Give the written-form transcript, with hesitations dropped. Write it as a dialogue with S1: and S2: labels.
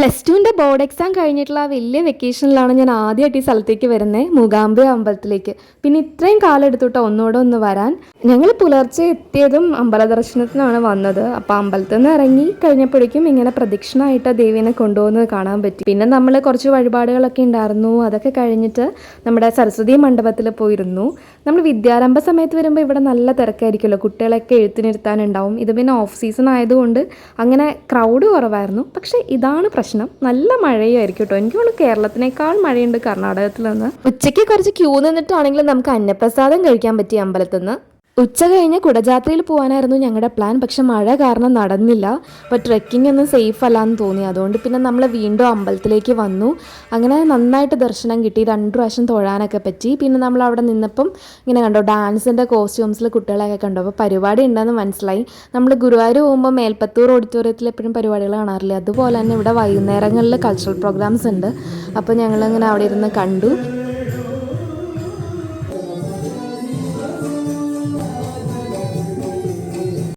S1: Plus ടുവിൻ്റെ board exam കഴിഞ്ഞിട്ടുള്ള ആ വലിയ വെക്കേഷനിലാണ് ഞാൻ ആദ്യമായിട്ട് ഈ സ്ഥലത്തേക്ക് വരുന്നത്, മൂകാംബിക അമ്പലത്തിലേക്ക്. പിന്നെ ഇത്രയും കാലം എടുത്തിട്ട് ഒന്നുകൂടെ ഒന്ന് വരാൻ. ഞങ്ങൾ പുലർച്ചെ എത്തിയതും അമ്പല ദർശനത്തിനാണ് വന്നത്. അപ്പോൾ അമ്പലത്തിൽ നിന്ന് ഇറങ്ങി കഴിഞ്ഞപ്പോഴേക്കും ഇങ്ങനെ പ്രദക്ഷിണമായിട്ട് ദേവീനെ കൊണ്ടുപോകുന്നത് കാണാൻ പറ്റി. പിന്നെ നമ്മൾ കുറച്ച് വഴിപാടുകളൊക്കെ ഉണ്ടായിരുന്നു. അതൊക്കെ കഴിഞ്ഞിട്ട് നമ്മുടെ സരസ്വതി മണ്ഡപത്തിൽ പോയിരുന്നു. നമ്മൾ വിദ്യാരംഭ സമയത്ത് വരുമ്പോൾ ഇവിടെ നല്ല തിരക്കായിരിക്കുമല്ലോ, കുട്ടികളൊക്കെ എഴുത്തിനിരുത്താനുണ്ടാവും. ഇത് പിന്നെ ഓഫ് സീസൺ ആയതുകൊണ്ട് അങ്ങനെ ക്രൗഡ് കുറവായിരുന്നു. പക്ഷേ ഇതാണ് പ്രശ്നം, നല്ല മഴയായിരിക്കും കേട്ടോ. എനിക്ക് തോന്നുന്നു കേരളത്തിനേക്കാൾ മഴയുണ്ട് കർണാടകത്തിൽ നിന്ന്. ഉച്ചയ്ക്ക് കുറച്ച് ക്യൂ നിന്നിട്ടാണെങ്കിലും നമുക്ക് അന്നപ്രസാദം കഴിക്കാൻ പറ്റി അമ്പലത്തിൽ നിന്ന്. ഉച്ച കഴിഞ്ഞ് കുടജാത്രയിൽ പോകാനായിരുന്നു ഞങ്ങളുടെ പ്ലാൻ. പക്ഷെ മഴ കാരണം നടന്നില്ല. അപ്പോൾ ട്രെക്കിംഗ് ഒന്നും സേഫ് അല്ലാന്ന് തോന്നി. അതുകൊണ്ട് പിന്നെ നമ്മൾ വീണ്ടും അമ്പലത്തിലേക്ക് വന്നു. അങ്ങനെ നന്നായിട്ട് ദർശനം കിട്ടി, 2 പ്രാവശ്യം തൊഴാനൊക്കെ പറ്റി. പിന്നെ നമ്മൾ അവിടെ നിന്നപ്പം ഇങ്ങനെ കണ്ടോ, ഡാൻസിൻ്റെ കോസ്റ്റ്യൂംസിൽ കുട്ടികളെയൊക്കെ കണ്ടു. അപ്പോൾ പരിപാടി ഉണ്ടെന്ന് മനസ്സിലായി. നമ്മൾ ഗുരുവായൂർ പോകുമ്പോൾ മേൽപ്പത്തൂർ ഓഡിറ്റോറിയത്തിൽ എപ്പോഴും പരിപാടികൾ കാണാറില്ല, അതുപോലെ തന്നെ ഇവിടെ വൈകുന്നേരങ്ങളിൽ കൾച്ചറൽ പ്രോഗ്രാംസ് ഉണ്ട്. അപ്പോൾ ഞങ്ങളിങ്ങനെ അവിടെ ഇരുന്ന് കണ്ടു.